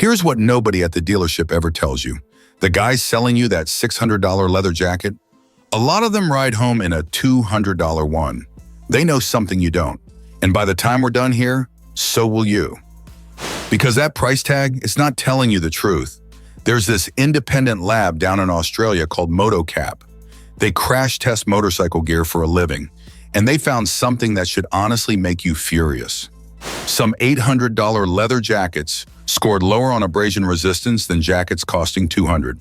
Here's what nobody at the dealership ever tells you. The guys selling you that $600 leather jacket, a lot of them ride home in a $200 one. They know something you don't. And by the time we're done here, so will you. Because that price tag is not telling you the truth. There's this independent lab down in Australia called MotoCAP. They crash test motorcycle gear for a living, and they found something that should honestly make you furious. Some $800 leather jackets scored lower on abrasion resistance than jackets costing $200.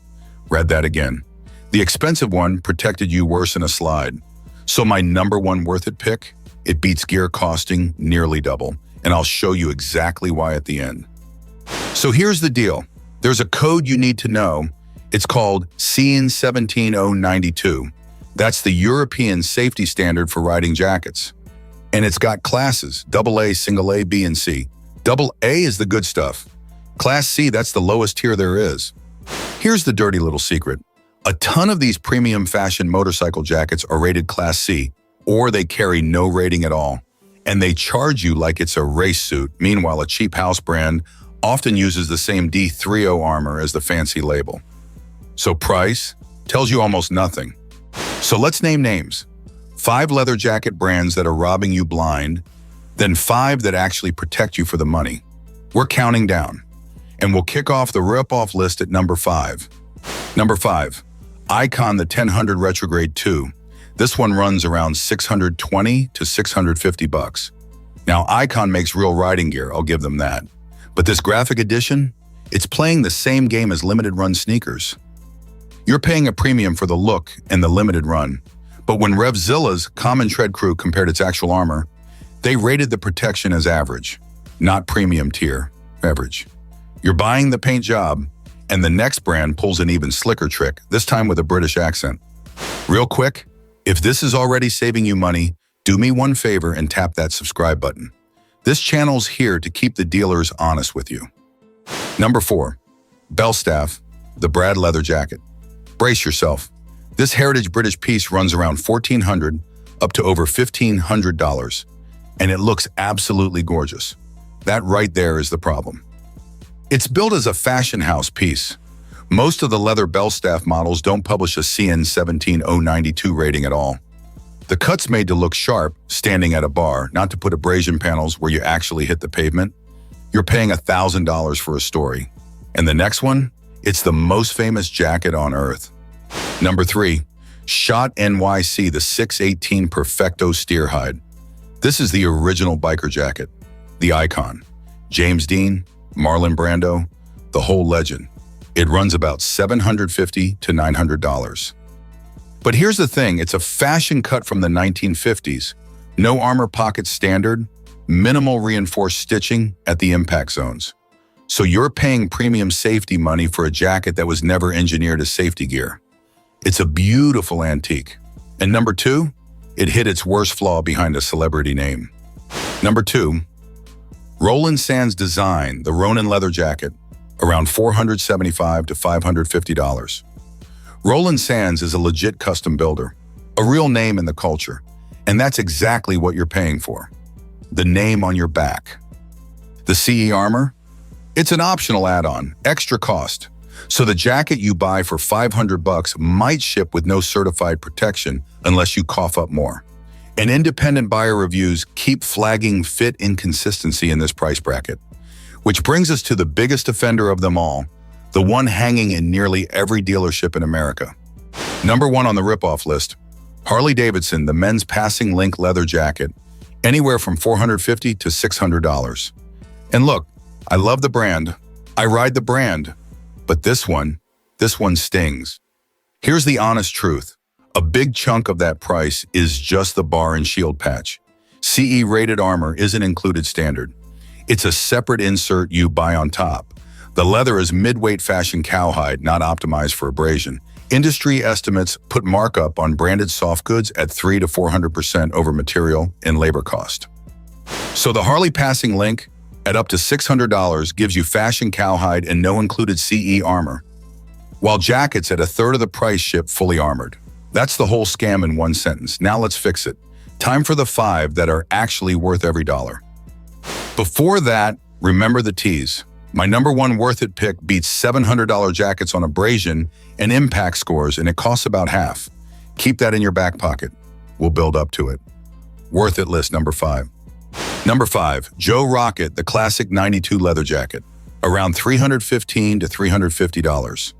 Read that again. The expensive one protected you worse in a slide. So my number one worth it pick, it beats gear costing nearly double, and I'll show you exactly why at the end. So here's the deal. There's a code you need to know. It's called CN 17092. That's the European safety standard for riding jackets. And it's got classes, AA, single A, B, and C. AA is the good stuff. Class C, that's the lowest tier there is. Here's the dirty little secret. A ton of these premium fashion motorcycle jackets are rated Class C, or they carry no rating at all. And they charge you like it's a race suit. Meanwhile, a cheap house brand often uses the same D30 armor as the fancy label. So price tells you almost nothing. So let's name names. 5 leather jacket brands that are robbing you blind, then 5 that actually protect you for the money. We're counting down, and we'll kick off the rip-off list at number 5. Number 5, Icon the 1000 Retrograde 2. This one runs around $620 to $650. Now, Icon makes real riding gear, I'll give them that. But this graphic edition, it's playing the same game as limited run sneakers. You're paying a premium for the look and the limited run. But when REV'IT's Common Tread Crew compared its actual armor, they rated the protection as average, not premium tier, average. You're buying the paint job, and the next brand pulls an even slicker trick, this time with a British accent. Real quick, if this is already saving you money, do me one favor and tap that subscribe button. This channel's here to keep the dealers honest with you. Number 4, Belstaff, the Brad leather jacket. Brace yourself. This heritage British piece runs around $1,400 up to over $1,500, and it looks absolutely gorgeous. That right there is the problem. It's built as a fashion house piece. Most of the leather Belstaff models don't publish a CN 17092 rating at all. The cut's made to look sharp, standing at a bar, not to put abrasion panels where you actually hit the pavement. You're paying $1,000 for a story. And the next one? It's the most famous jacket on earth. Number 3, Schott NYC, the 618 Perfecto Steerhide. This is the original biker jacket, the icon. James Dean, Marlon Brando, the whole legend. It runs about $750 to $900. But here's the thing, it's a fashion cut from the 1950s. No armor pocket standard, minimal reinforced stitching at the impact zones. So you're paying premium safety money for a jacket that was never engineered as safety gear. It's a beautiful antique. And number 2, it hit its worst flaw behind a celebrity name. Number 2, Roland Sands Design, the Ronin leather jacket, around $475 to $550. Roland Sands is a legit custom builder, a real name in the culture, and that's exactly what you're paying for. The name on your back. The CE armor? It's an optional add-on, extra cost. So the jacket you buy for $500 might ship with no certified protection unless you cough up more. And independent buyer reviews keep flagging fit inconsistency in this price bracket. Which brings us to the biggest offender of them all, the one hanging in nearly every dealership in America. Number 1 on the rip-off list, Harley-Davidson, the men's passing link leather jacket, anywhere from $450 to $600. And look, I love the brand, I ride the brand, but this one stings. Here's the honest truth. A big chunk of that price is just the bar and shield patch. CE rated armor isn't included standard. It's a separate insert you buy on top. The leather is mid-weight fashion cowhide, not optimized for abrasion. Industry estimates put markup on branded soft goods at 300 to 400% over material and labor cost. So the Harley passing link at up to $600 gives you fashion cowhide and no included CE armor, while jackets at a third of the price ship fully armored. That's the whole scam in one sentence. Now let's fix it. Time for the 5 that are actually worth every dollar. Before that, remember the T's. My number one worth it pick beats $700 jackets on abrasion and impact scores, and it costs about half. Keep that in your back pocket. We'll build up to it. Worth it list number 5. Number 5, Joe Rocket, the classic 92 leather jacket, around $315 to $350.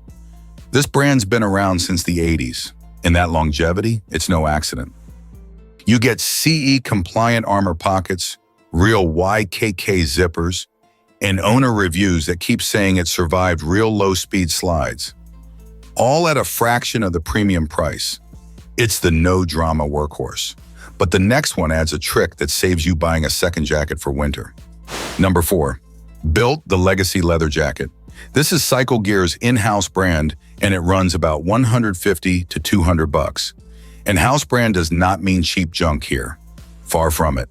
This brand's been around since the 80s, and that longevity, it's no accident. You get CE-compliant armor pockets, real YKK zippers, and owner reviews that keep saying it survived real low-speed slides, all at a fraction of the premium price. It's the no-drama workhorse. But the next one adds a trick that saves you buying a second jacket for winter. Number 4, Bilt the Legacy leather jacket. This is Cycle Gear's in-house brand, and it runs about $150 to $200. And house brand does not mean cheap junk here. Far from it.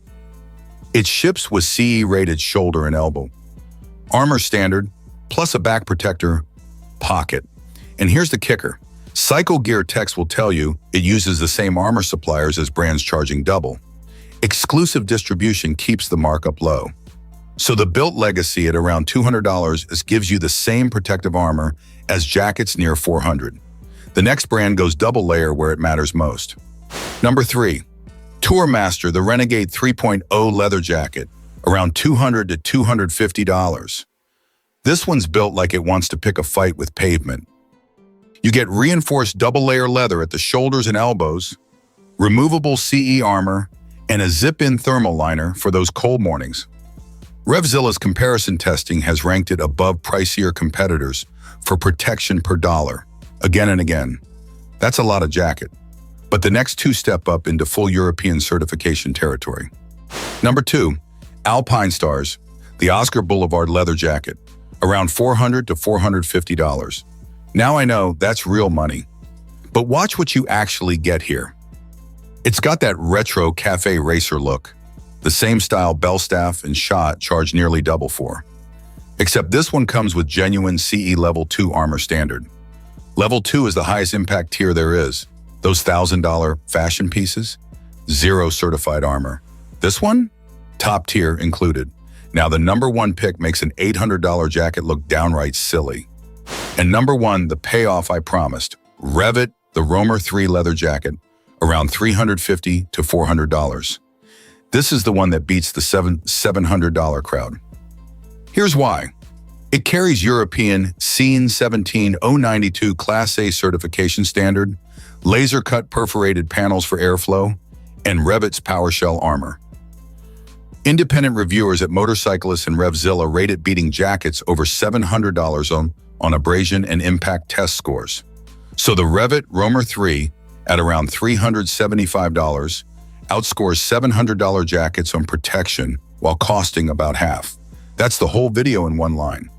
It ships with CE-rated shoulder and elbow, armor standard, plus a back protector pocket. And here's the kicker. Cycle Gear techs will tell you it uses the same armor suppliers as brands charging double. Exclusive distribution keeps the markup low. So the Bilt Legacy at around $200 gives you the same protective armor as jackets near $400. The next brand goes double layer where it matters most. Number 3, Tour Master, the Renegade 3.0 leather jacket, around $200 to $250. This one's built like it wants to pick a fight with pavement. You get reinforced double-layer leather at the shoulders and elbows, removable CE armor, and a zip-in thermal liner for those cold mornings. REV'IT's comparison testing has ranked it above pricier competitors for protection per dollar, again and again. That's a lot of jacket. But the next 2 step up into full European certification territory. Number 2, Alpinestars, the Oscar Boulevard leather jacket, around $400 to $450. Now I know that's real money. But watch what you actually get here. It's got that retro cafe racer look, the same style Belstaff and Schott charge nearly double for. Except this one comes with genuine CE Level 2 armor standard. Level 2 is the highest impact tier there is. Those $1,000 fashion pieces, 0 certified armor. This one, top tier included. Now the number 1 pick makes an $800 jacket look downright silly. And number 1, the payoff I promised, REV'IT, the Romer 3 leather jacket, around $350 to $400. This is the one that beats the $700 crowd. Here's why. It carries European CEN 17092 Class A certification standard, laser-cut perforated panels for airflow, and REV'IT's PowerShell armor. Independent reviewers at Motorcyclist and RevZilla rate it beating jackets over $700 on abrasion and impact test scores. So the REV'IT Romer 3 at around $375 outscores $700 jackets on protection while costing about half. That's the whole video in one line.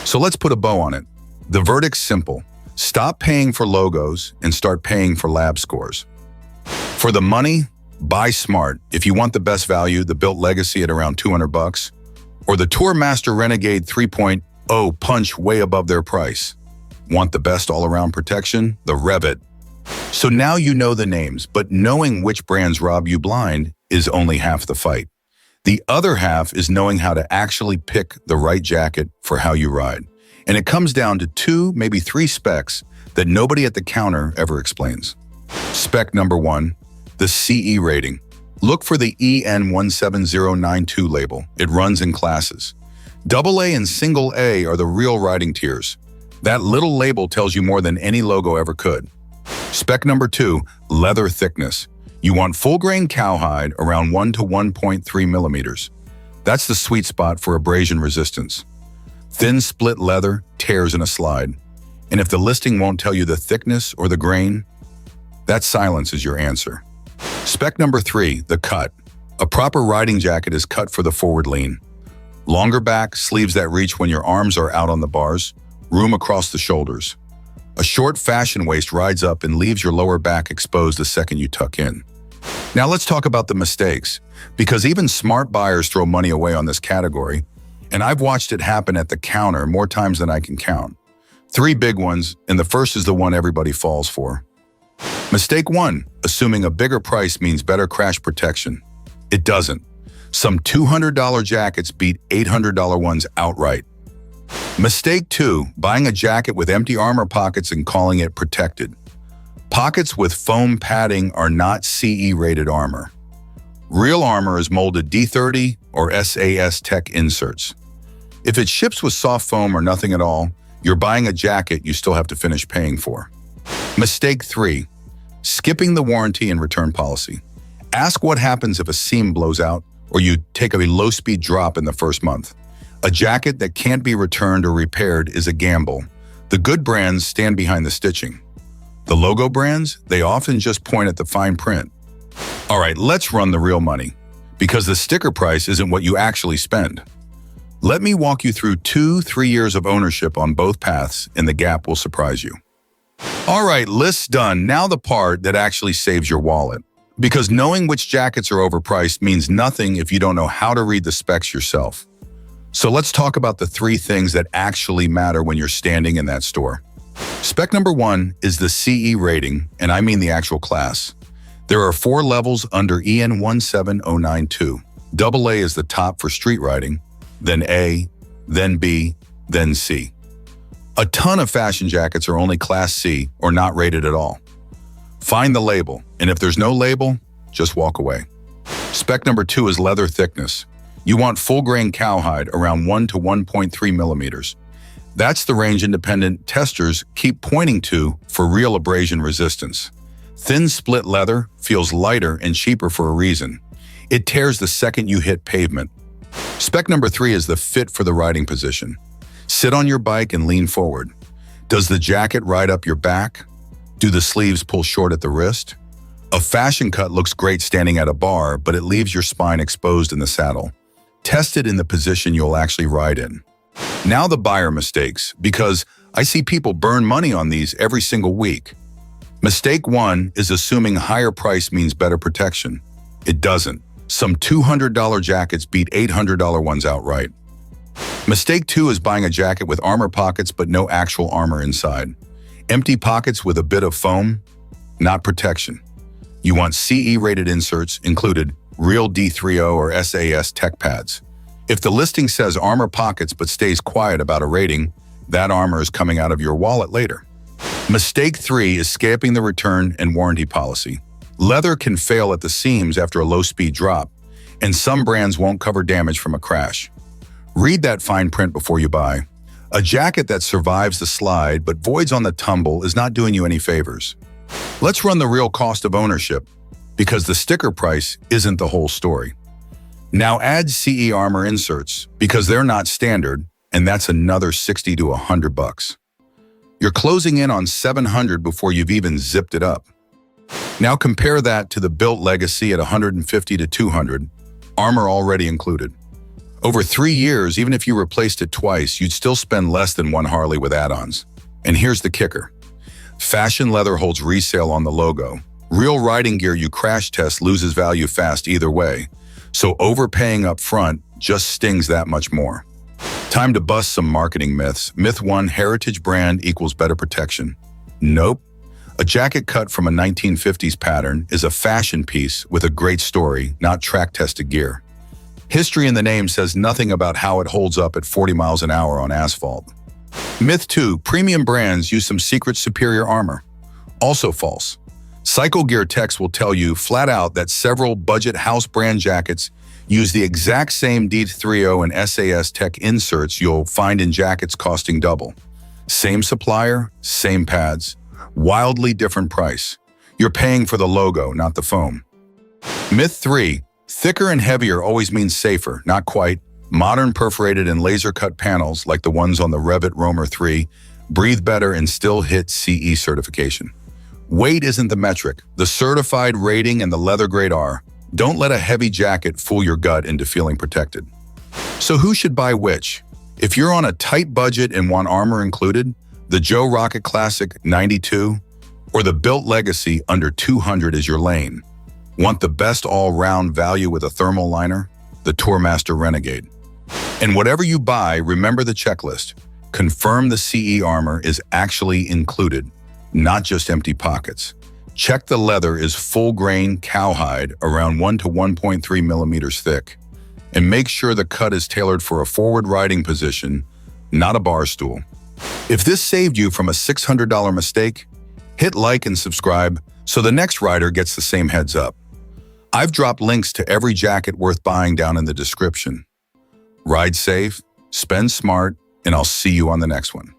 So let's put a bow on it. The verdict's simple. Stop paying for logos and start paying for lab scores. For the money, buy smart. If you want the best value, the Bilt Legacy at around $200, or the Tour Master Renegade 3.0 punch way above their price. Want the best all-around protection? The REV'IT. So now you know the names, but knowing which brands rob you blind is only half the fight. The other half is knowing how to actually pick the right jacket for how you ride. And it comes down to 2, maybe 3 specs that nobody at the counter ever explains. Spec number 1, the CE rating. Look for the EN17092 label. It runs in classes. AA and single A are the real riding tiers. That little label tells you more than any logo ever could. Spec number 2, leather thickness. You want full-grain cowhide around 1 to 1.3 millimeters. That's the sweet spot for abrasion resistance. Thin split leather tears in a slide. And if the listing won't tell you the thickness or the grain, that silence is your answer. Spec number 3, the cut. A proper riding jacket is cut for the forward lean. Longer back, sleeves that reach when your arms are out on the bars, room across the shoulders. A short fashion waist rides up and leaves your lower back exposed the second you tuck in. Now let's talk about the mistakes, because even smart buyers throw money away on this category, and I've watched it happen at the counter more times than I can count. 3 big ones, and the first is the one everybody falls for. Mistake 1, assuming a bigger price means better crash protection. It doesn't. Some $200 jackets beat $800 ones outright. Mistake 2, buying a jacket with empty armor pockets and calling it protected. Pockets with foam padding are not CE-rated armor. Real armor is molded D30 or SAS Tech inserts. If it ships with soft foam or nothing at all, you're buying a jacket you still have to finish paying for. Mistake 3, skipping the warranty and return policy. Ask what happens if a seam blows out or you take a low-speed drop in the first month. A jacket that can't be returned or repaired is a gamble. The good brands stand behind the stitching. The logo brands, they often just point at the fine print. All right, let's run the real money, because the sticker price isn't what you actually spend. Let me walk you through 2-3 years of ownership on both paths, and the gap will surprise you. All right, list's done. Now the part that actually saves your wallet. Because knowing which jackets are overpriced means nothing if you don't know how to read the specs yourself. So let's talk about the 3 things that actually matter when you're standing in that store. Spec number 1 is the CE rating, and I mean the actual class. There are 4 levels under EN 17092. AA is the top for street riding, then A, then B, then C. A ton of fashion jackets are only Class C or not rated at all. Find the label, and if there's no label, just walk away. Spec number 2 is leather thickness. You want full-grain cowhide around 1 to 1.3 millimeters. That's the range independent testers keep pointing to for real abrasion resistance. Thin split leather feels lighter and cheaper for a reason. It tears the second you hit pavement. Spec number 3 is the fit for the riding position. Sit on your bike and lean forward. Does the jacket ride up your back? Do the sleeves pull short at the wrist? A fashion cut looks great standing at a bar, but it leaves your spine exposed in the saddle. Test it in the position you'll actually ride in. Now the buyer mistakes, because I see people burn money on these every single week. Mistake 1 is assuming higher price means better protection. It doesn't. Some $200 jackets beat $800 ones outright. Mistake 2 is buying a jacket with armor pockets but no actual armor inside. Empty pockets with a bit of foam, not protection. You want CE-rated inserts included real D30 or SAS Tech pads. If the listing says armor pockets but stays quiet about a rating, that armor is coming out of your wallet later. Mistake 3 is skipping the return and warranty policy. Leather can fail at the seams after a low-speed drop, and some brands won't cover damage from a crash. Read that fine print before you buy. A jacket that survives the slide but voids on the tumble is not doing you any favors. Let's run the real cost of ownership, because the sticker price isn't the whole story. Now add CE armor inserts, because they're not standard, and that's another $60 to $100. You're closing in on $700 before you've even zipped it up. Now compare that to the Bilt Legacy at $150 to $200, armor already included. Over 3 years, even if you replaced it twice, you'd still spend less than one Harley with add-ons. And here's the kicker. Fashion leather holds resale on the logo. Real riding gear you crash test loses value fast either way, so overpaying up front just stings that much more. Time to bust some marketing myths. Myth 1, heritage brand equals better protection. Nope. A jacket cut from a 1950s pattern is a fashion piece with a great story, not track-tested gear. History in the name says nothing about how it holds up at 40 miles an hour on asphalt. Myth 2, premium brands use some secret superior armor. Also false. Cycle Gear Techs will tell you flat out that several budget house brand jackets use the exact same D30 and SAS Tech inserts you'll find in jackets costing double. Same supplier, same pads, wildly different price. You're paying for the logo, not the foam. Myth 3, thicker and heavier always means safer, not quite. Modern perforated and laser-cut panels, like the ones on the REV'IT Roamer 3, breathe better and still hit CE certification. Weight isn't the metric. The certified rating and the leather grade are. Don't let a heavy jacket fool your gut into feeling protected. So who should buy which? If you're on a tight budget and want armor included, the Joe Rocket Classic 92 or the Bilt Legacy under 200 is your lane. Want the best all-round value with a thermal liner? The TOUR MASTER RENEGADE. And whatever you buy, remember the checklist. Confirm the CE armor is actually included, not just empty pockets. Check the leather is full-grain cowhide around 1 to 1.3 millimeters thick. And make sure the cut is tailored for a forward riding position, not a bar stool. If this saved you from a $600 mistake, hit like and subscribe so the next rider gets the same heads up. I've dropped links to every jacket worth buying down in the description. Ride safe, spend smart, and I'll see you on the next one.